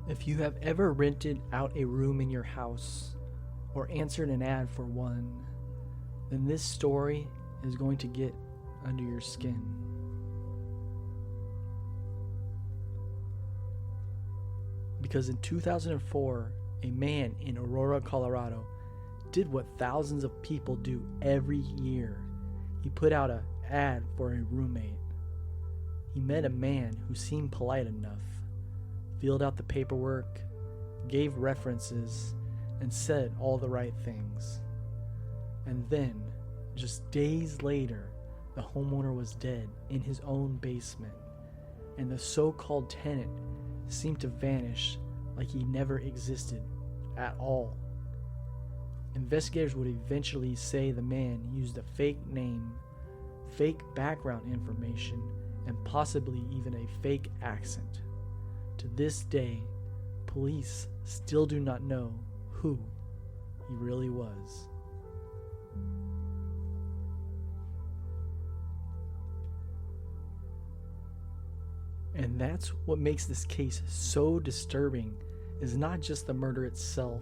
If you have ever rented out a room in your house or answered an ad for one, then this story is going to get under your skin. Because in 2004, a man in Aurora, Colorado, did what thousands of people do every year. He put out an ad for a roommate. He met a man who seemed polite enough, filled out the paperwork, gave references, and said all the right things. And then, just days later, the homeowner was dead in his own basement, and the so-called tenant seemed to vanish like he never existed at all. Investigators would eventually say the man used a fake name, fake background information, and possibly even a fake accent. To this day, police still do not know who he really was. And that's what makes this case so disturbing, is not just the murder itself.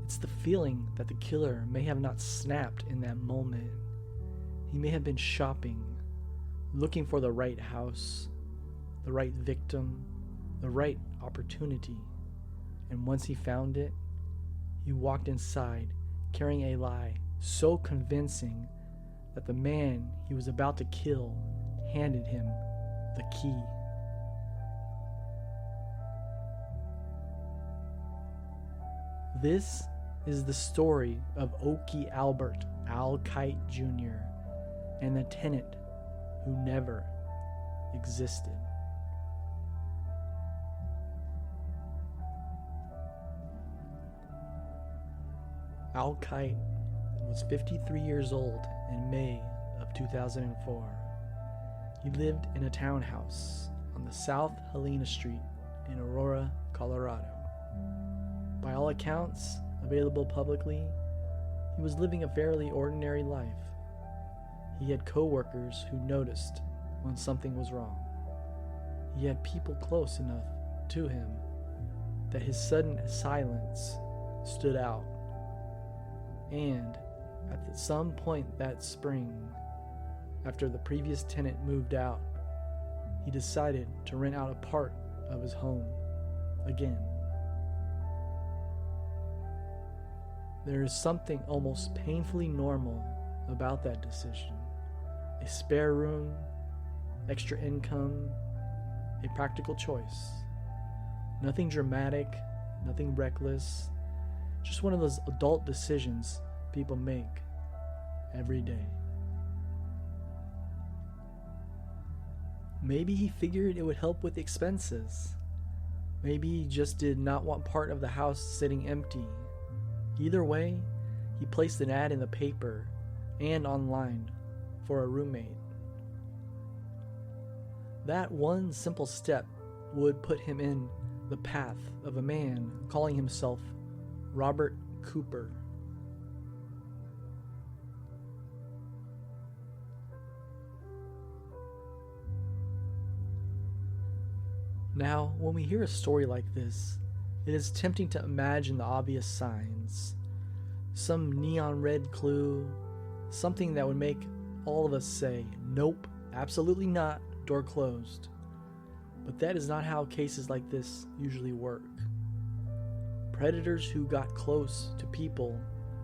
It's the feeling that the killer may have not snapped in that moment. He may have been shopping, looking for the right house, the right victim, the right opportunity. And once he found it, he walked inside carrying a lie so convincing that the man he was about to kill handed him the key. This is the story of Okie Albert Al Kite Jr. and the tenant who never existed. Al Kite was 53 years old in May of 2004. He lived in a townhouse on the South Helena Street in Aurora, Colorado. By all accounts available publicly, he was living a fairly ordinary life. He had co-workers who noticed when something was wrong. He had people close enough to him that his sudden silence stood out. And at some point that spring, after the previous tenant moved out, he decided to rent out a part of his home again. There is something almost painfully normal about that decision. A spare room, extra income, a practical choice. Nothing dramatic, nothing reckless, just one of those adult decisions people make every day. Maybe he figured it would help with expenses. Maybe he just did not want part of the house sitting empty. Either way, he placed an ad in the paper and online for a roommate. That one simple step would put him in the path of a man calling himself Robert Cooper. Now, when we hear a story like this, it is tempting to imagine the obvious signs. Some neon red clue, something that would make all of us say, nope, absolutely not, door closed. But that is not how cases like this usually work. Predators who got close to people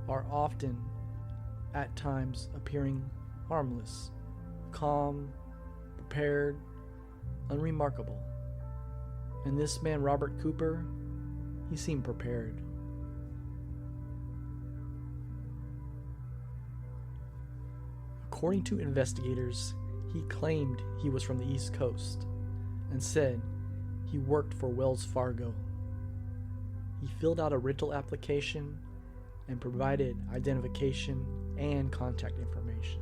are often, at times, appearing harmless, calm, prepared, unremarkable. And this man, Robert Cooper, he seemed prepared. According to investigators, he claimed he was from the East Coast and said he worked for Wells Fargo. He filled out a rental application and provided identification and contact information.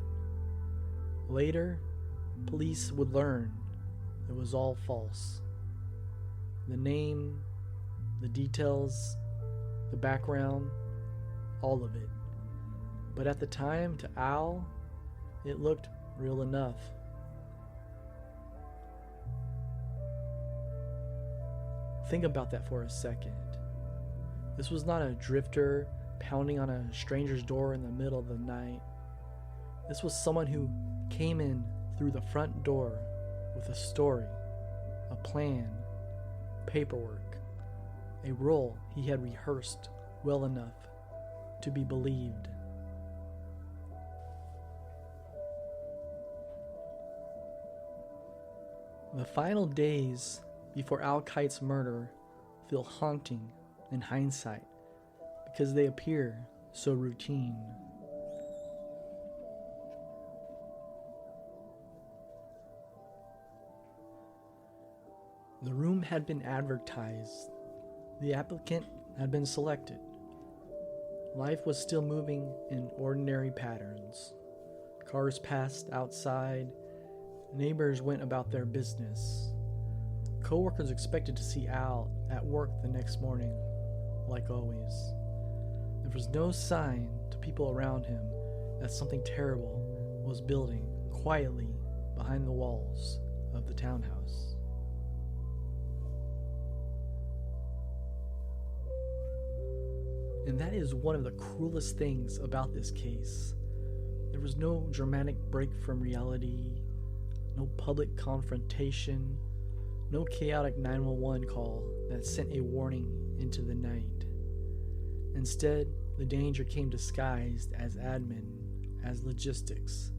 Later, police would learn it was all false. The name, the details, the background, all of it. But at the time, to Al, it looked real enough. think about that for a second. This was not a drifter pounding on a stranger's door in the middle of the night. This was someone who came in through the front door with a story, a plan, paperwork, a role he had rehearsed well enough to be believed. The final days before Al Kite's murder feel haunting in hindsight because they appear so routine. The room had been advertised. The applicant had been selected. Life was still moving in ordinary patterns. Cars passed outside. Neighbors went about their business. Coworkers expected to see Al at work the next morning, like always. There was no sign to people around him that something terrible was building quietly behind the walls of the townhouse. And that is one of the cruelest things about this case. There was no dramatic break from reality, no public confrontation, no chaotic 911 call that sent a warning into the night. Instead, the danger came disguised as admin, as logistics,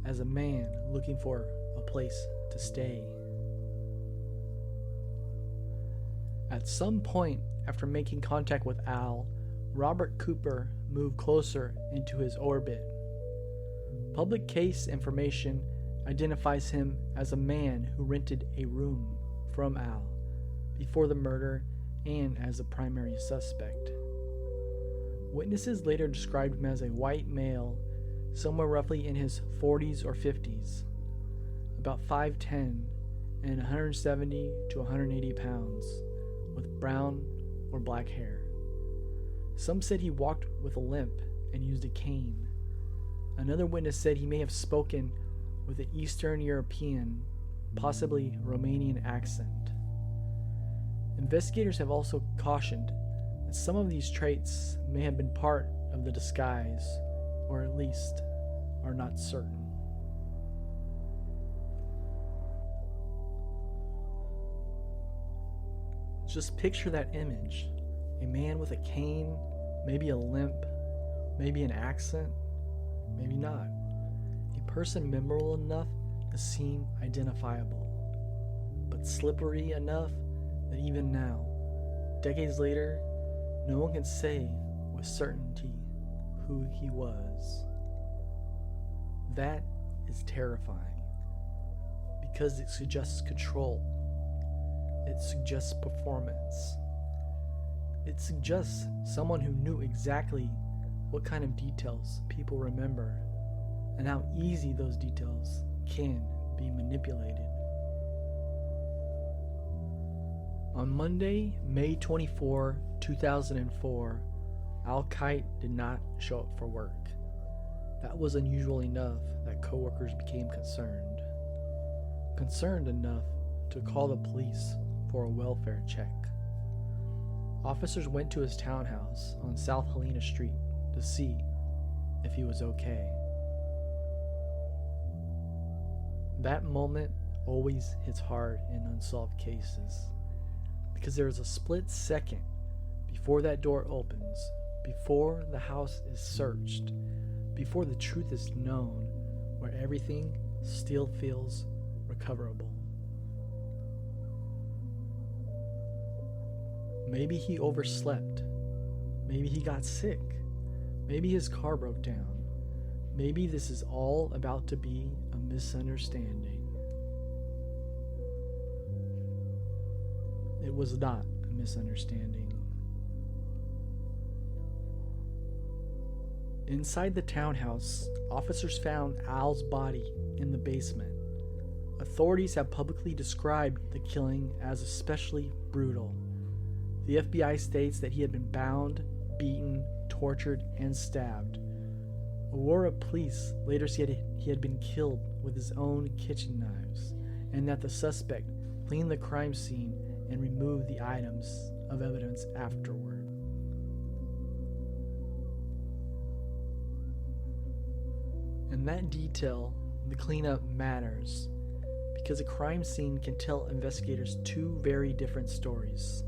as a man looking for a place to stay. At some point after making contact with Al, Robert Cooper moved closer into his orbit. Public case information identifies him as a man who rented a room from Al before the murder and as a primary suspect. Witnesses later described him as a white male, somewhere roughly in his 40s or 50s, about 5'10" and 170 to 180 pounds, with brown or black hair. Some said he walked with a limp and used a cane. Another witness said he may have spoken with an Eastern European, possibly Romanian accent. Investigators have also cautioned that some of these traits may have been part of the disguise, or at least are not certain. Just picture that image. A man with a cane, maybe a limp, maybe an accent, maybe not. A person memorable enough to seem identifiable, but slippery enough that even now, decades later, no one can say with certainty who he was. That is terrifying because it suggests control. It suggests performance. It suggests someone who knew exactly what kind of details people remember and how easy those details can be manipulated. On Monday, May 24, 2004, Al Kite did not show up for work. That was unusual enough that coworkers became concerned. Concerned enough to call the police for a welfare check. Officers went to his townhouse on South Helena Street to see if he was okay. That moment always hits hard in unsolved cases because there is a split second before that door opens, before the house is searched, before the truth is known, where everything still feels recoverable. Maybe he overslept. Maybe he got sick. Maybe his car broke down. Maybe this is all about to be a misunderstanding. It was not a misunderstanding. Inside the townhouse, officers found Al's body in the basement. Authorities have publicly described the killing as especially brutal. The FBI states that he had been bound, beaten, tortured, and stabbed. Aurora police later said he had been killed with his own kitchen knives, and that the suspect cleaned the crime scene and remove the items of evidence afterward. And that detail, the cleanup, matters because a crime scene can tell investigators two very different stories.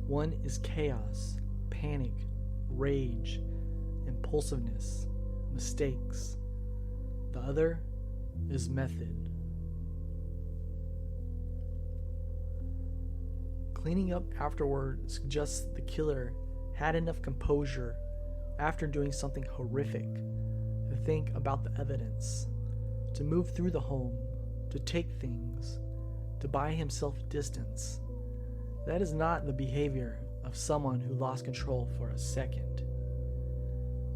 One is chaos, panic, rage, impulsiveness, mistakes. The other is method. Cleaning up afterward suggests the killer had enough composure after doing something horrific to think about the evidence, to move through the home, to take things, to buy himself distance. That is not the behavior of someone who lost control for a second.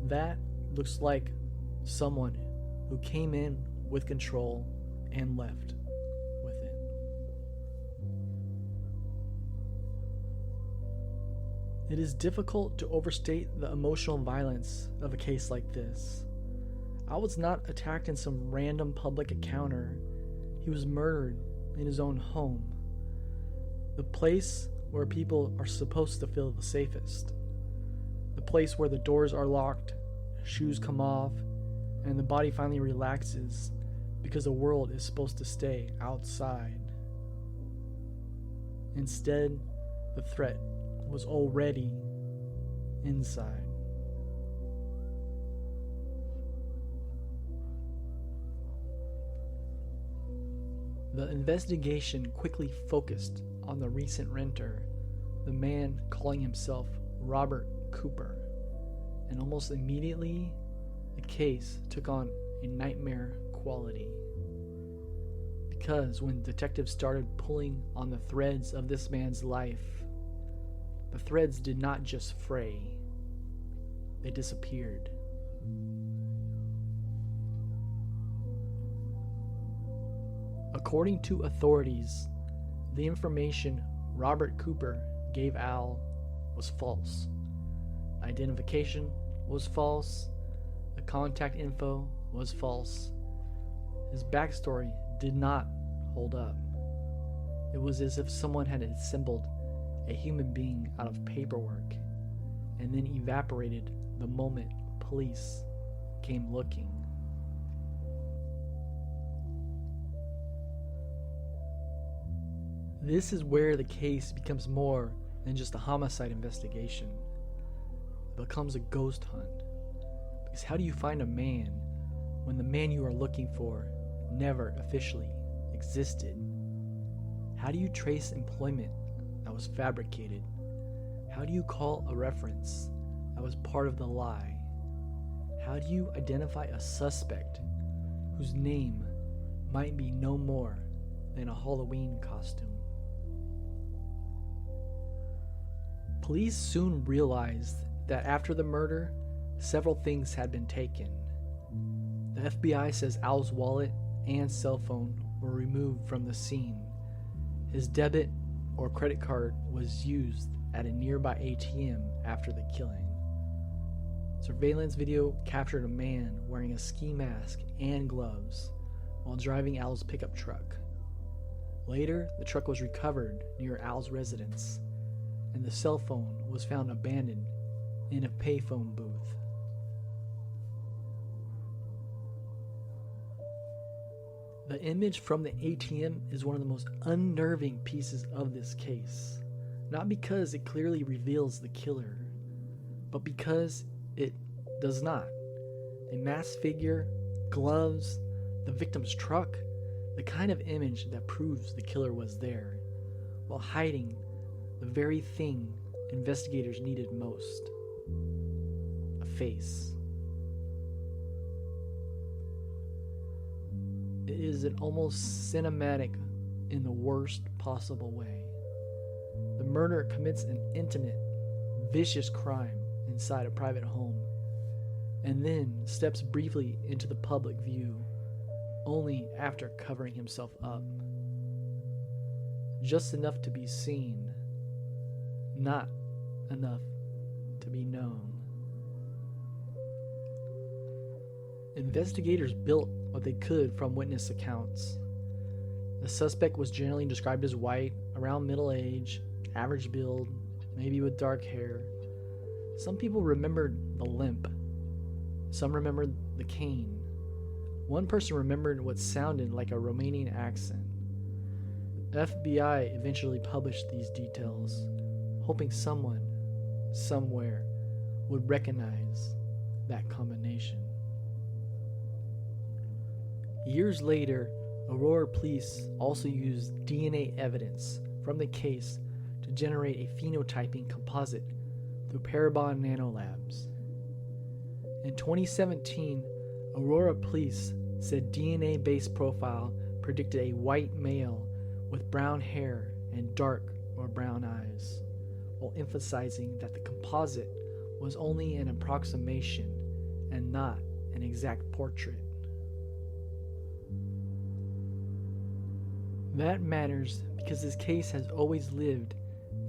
That looks like someone who came in with control and left with it. It is difficult to overstate the emotional violence of a case like this. I was not attacked in some random public encounter. He was murdered in his own home. The place where people are supposed to feel the safest. The place where the doors are locked, shoes come off, and the body finally relaxes because the world is supposed to stay outside. Instead, the threat was already inside. The investigation quickly focused on the recent renter, the man calling himself Robert Cooper, and almost immediately the case took on a nightmare quality. Because when detectives started pulling on the threads of this man's life, the threads did not just fray, they disappeared. According to authorities, the information Robert Cooper gave Al was false. Identification was false. The contact info was false. His backstory did not hold up. It was as if someone had assembled a human being out of paperwork and then evaporated the moment police came looking. This is where the case becomes more than just a homicide investigation. It becomes a ghost hunt. Because how do you find a man when the man you are looking for never officially existed? How do you trace employment that was fabricated? How do you call a reference that was part of the lie? How do you identify a suspect whose name might be no more than a Halloween costume? Police soon realized that after the murder, several things had been taken. The FBI says Al's wallet and cell phone were removed from the scene. His debit or credit card was used at a nearby ATM after the killing. Surveillance video captured a man wearing a ski mask and gloves while driving Al's pickup truck. Later, the truck was recovered near Al's residence, and the cell phone was found abandoned in a payphone booth. The image from the ATM is one of the most unnerving pieces of this case, not because it clearly reveals the killer, but because it does not. A masked figure, gloves, the victim's truck, the kind of image that proves the killer was there, while hiding the very thing investigators needed most: a face. It is an almost cinematic in the worst possible way. The murderer commits an intimate, vicious crime inside a private home, and then steps briefly into the public view, only after covering himself up. Just enough to be seen, not enough to be known. Investigators built what they could from witness accounts. The suspect was generally described as white around middle age, average build, maybe with dark hair. Some people remembered the limp. Some remembered the cane. One person remembered what sounded like a Romanian accent. The FBI eventually published these details, hoping someone, somewhere, would recognize that combination. Years later, Aurora police also used DNA evidence from the case to generate a phenotyping composite through Parabon Nanolabs. In 2017, Aurora police said DNA-based profile predicted a white male with brown hair and dark or brown eyes, while emphasizing that the composite was only an approximation and not an exact portrait. That matters because this case has always lived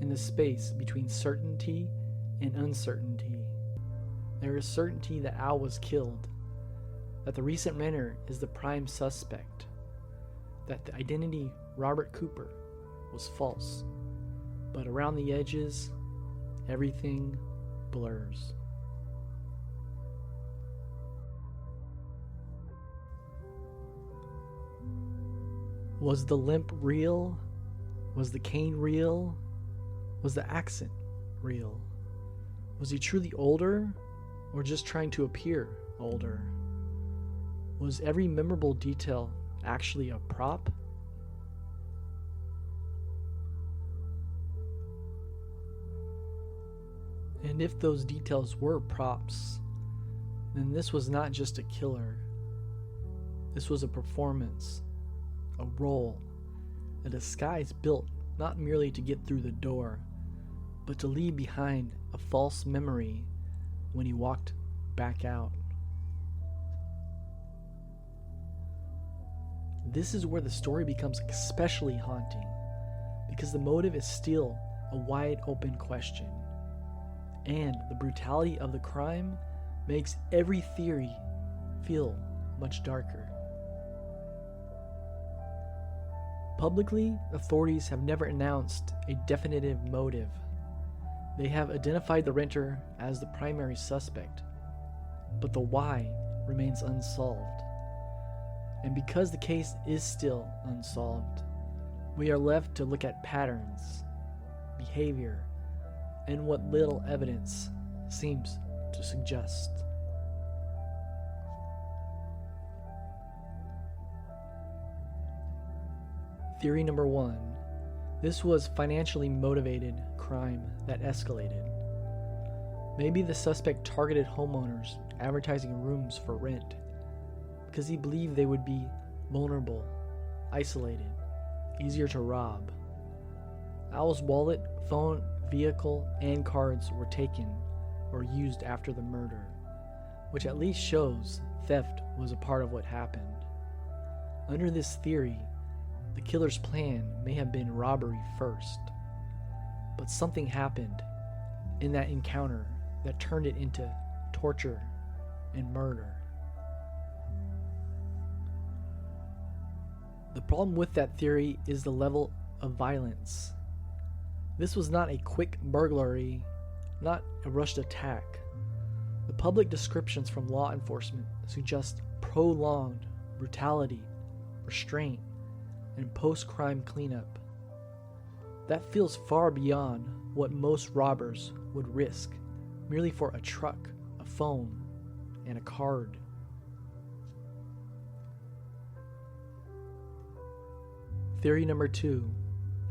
in the space between certainty and uncertainty. There is certainty that Al was killed, that the recent renter is the prime suspect, that the identity Robert Cooper was false, but around the edges, everything blurs. Was the limp real? Was the cane real? Was the accent real? Was he truly older, or just trying to appear older? Was every memorable detail actually a prop? And if those details were props, then this was not just a killer. This was a performance, a role, a disguise built not merely to get through the door, but to leave behind a false memory when he walked back out. This is where the story becomes especially haunting, because the motive is still a wide open question, and the brutality of the crime makes every theory feel much darker. Publicly, authorities have never announced a definitive motive. They have identified the renter as the primary suspect, but the why remains unsolved. And because the case is still unsolved, we are left to look at patterns, behavior, and what little evidence seems to suggest. Theory number 1. This was financially motivated crime that escalated. Maybe the suspect targeted homeowners advertising rooms for rent because he believed they would be vulnerable, isolated, easier to rob. Al's wallet, phone, vehicle, and cards were taken or used after the murder, which at least shows theft was a part of what happened. Under this theory, the killer's plan may have been robbery first, but something happened in that encounter that turned it into torture and murder. The problem with that theory is the level of violence. This was not a quick burglary, not a rushed attack. The public descriptions from law enforcement suggest prolonged brutality, restraint, and post-crime cleanup. That feels far beyond what most robbers would risk merely for a truck, a phone, and a card. Theory number 2.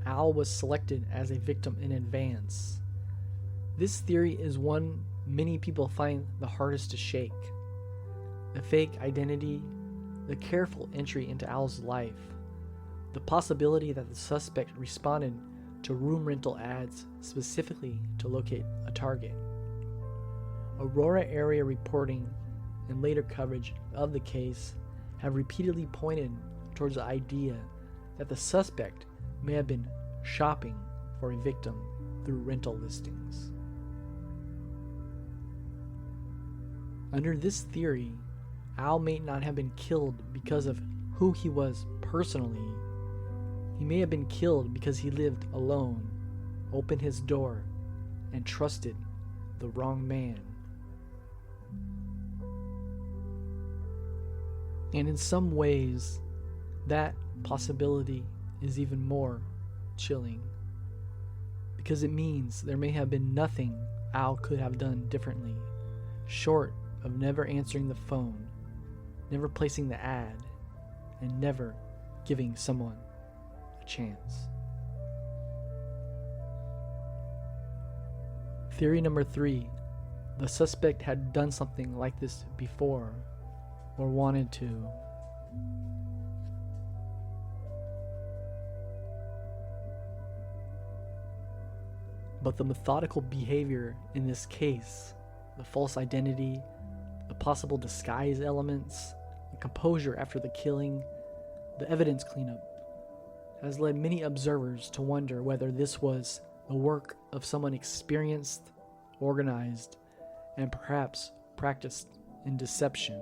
Al was selected as a victim in advance. This theory is one many people find the hardest to shake. The fake identity, the careful entry into Al's life, the possibility that the suspect responded to room rental ads specifically to locate a target. Aurora area reporting and later coverage of the case have repeatedly pointed towards the idea that the suspect may have been shopping for a victim through rental listings. Under this theory, Al may not have been killed because of who he was personally. He may have been killed because he lived alone, opened his door, and trusted the wrong man. And in some ways, that possibility is even more chilling, because it means there may have been nothing Al could have done differently, short of never answering the phone, never placing the ad, and never giving someone a chance. Theory number 3. The suspect had done something like this before, or wanted to. But the methodical behavior in this case, the false identity, the possible disguise elements, the composure after the killing, the evidence cleanup, has led many observers to wonder whether this was the work of someone experienced, organized, and perhaps practiced in deception.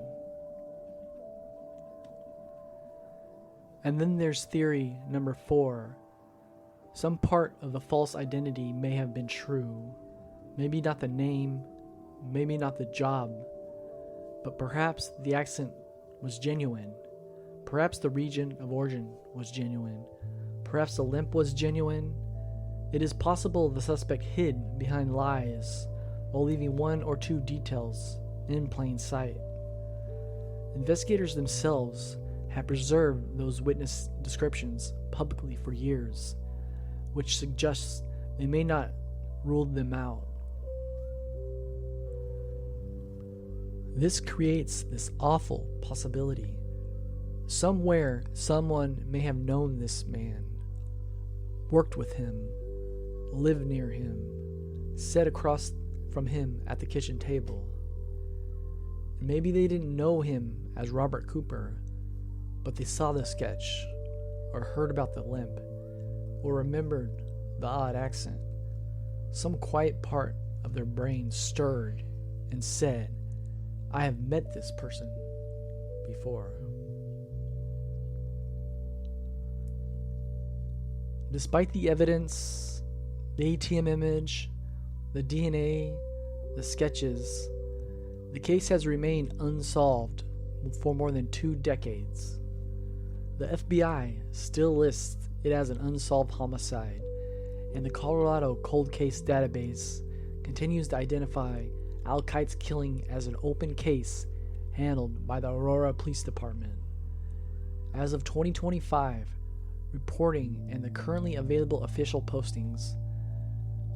And then there's theory number 4. Some part of the false identity may have been true. Maybe not the name, maybe not the job, but perhaps the accent was genuine. Perhaps the region of origin was genuine. Perhaps the limp was genuine. It is possible the suspect hid behind lies while leaving 1 or 2 details in plain sight. Investigators themselves have preserved those witness descriptions publicly for years, which suggests they may not rule them out. This creates this awful possibility. Somewhere, someone may have known this man, worked with him, lived near him, sat across from him at the kitchen table. And maybe they didn't know him as Robert Cooper, but they saw the sketch, or heard about the limp, or remembered the odd accent. Some quiet part of their brain stirred and said, I have met this person before. Despite the evidence, the ATM image, the DNA, the sketches, the case has remained unsolved for more than 2 decades. The FBI still lists it as an unsolved homicide, and the Colorado Cold Case Database continues to identify Al Kite's killing as an open case handled by the Aurora Police Department. As of 2025, reporting and the currently available official postings,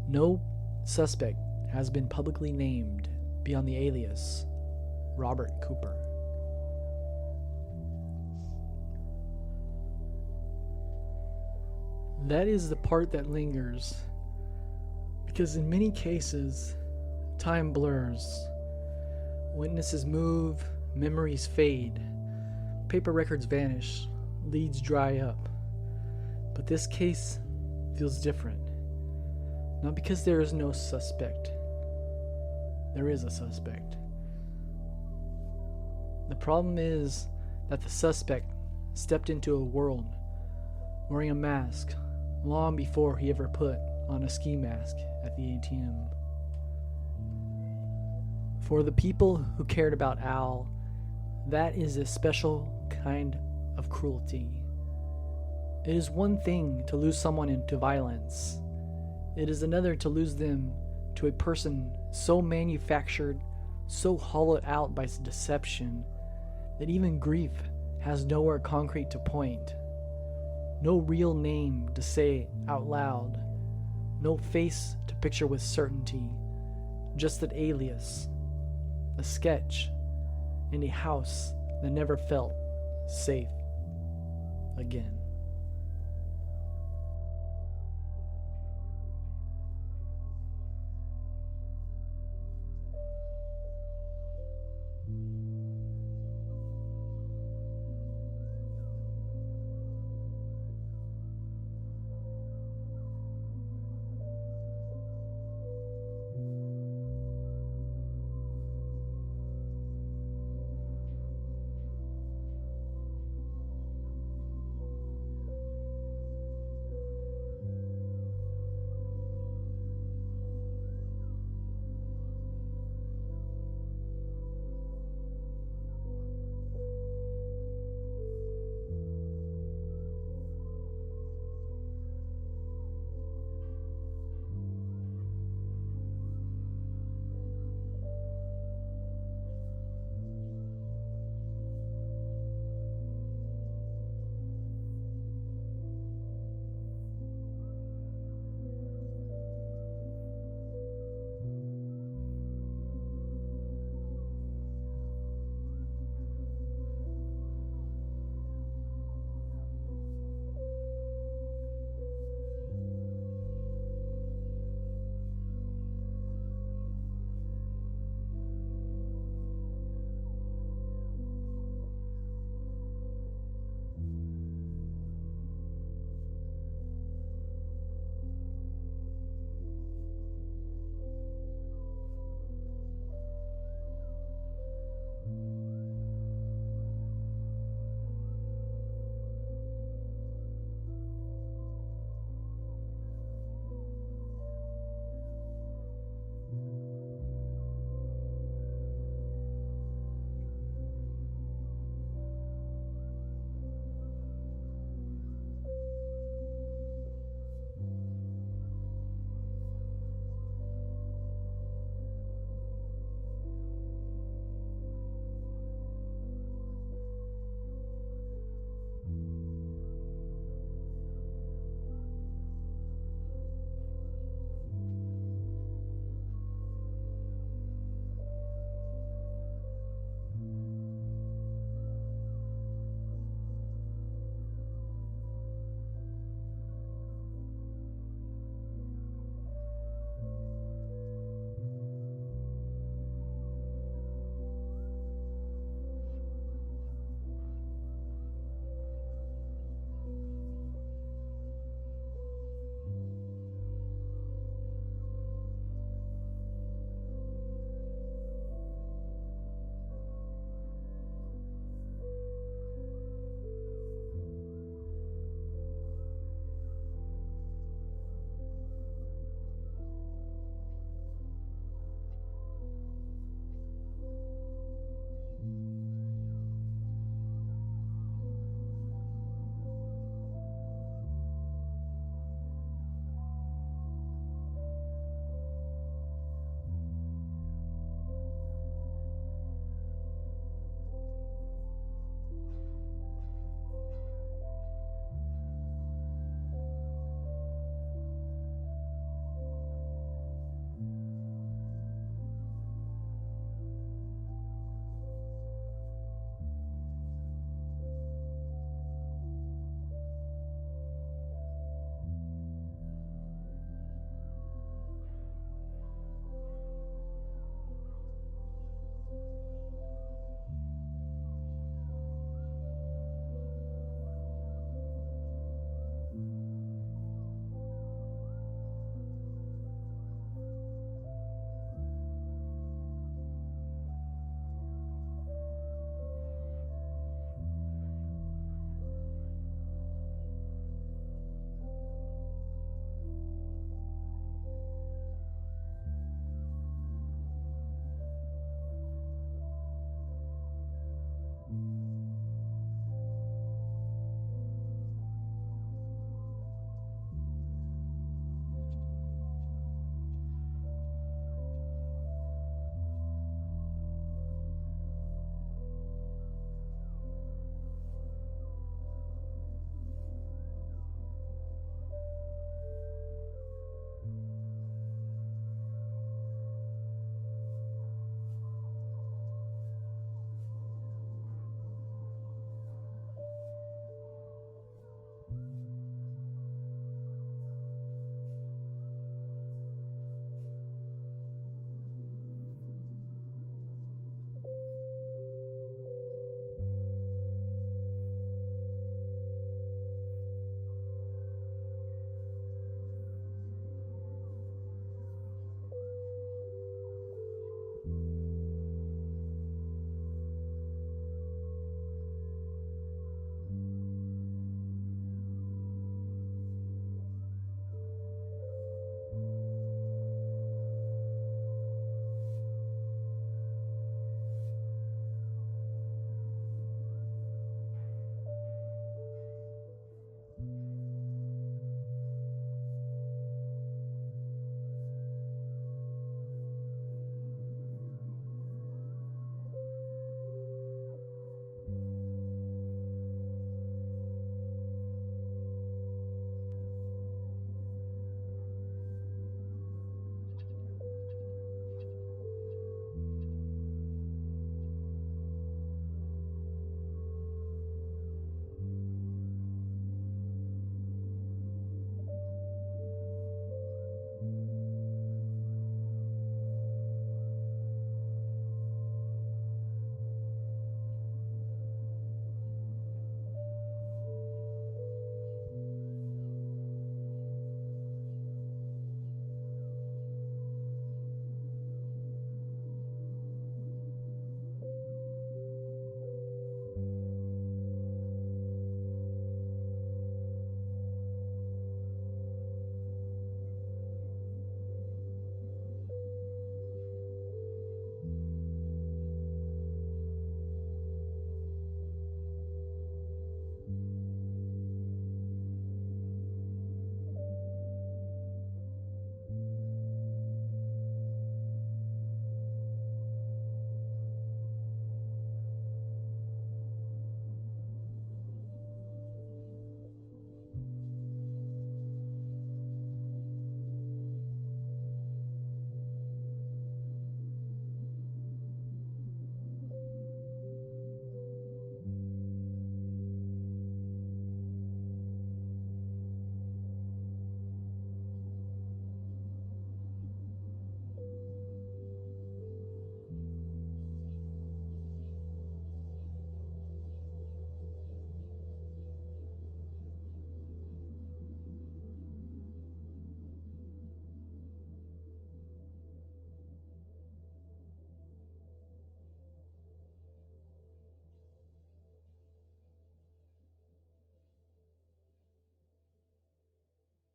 no suspect has been publicly named beyond the alias Robert Cooper. That is the part that lingers, because in many cases, time blurs. Witnesses move, memories fade, paper records vanish, leads dry up. But this case feels different. Not because there is no suspect. There is a suspect. The problem is that the suspect stepped into a world wearing a mask long before he ever put on a ski mask at the ATM. For the people who cared about Al, that is a special kind of cruelty. It is one thing to lose someone into violence. It is another to lose them to a person so manufactured, so hollowed out by deception, that even grief has nowhere concrete to point. No real name to say out loud. No face to picture with certainty. Just an alias, a sketch, and a house that never felt safe again.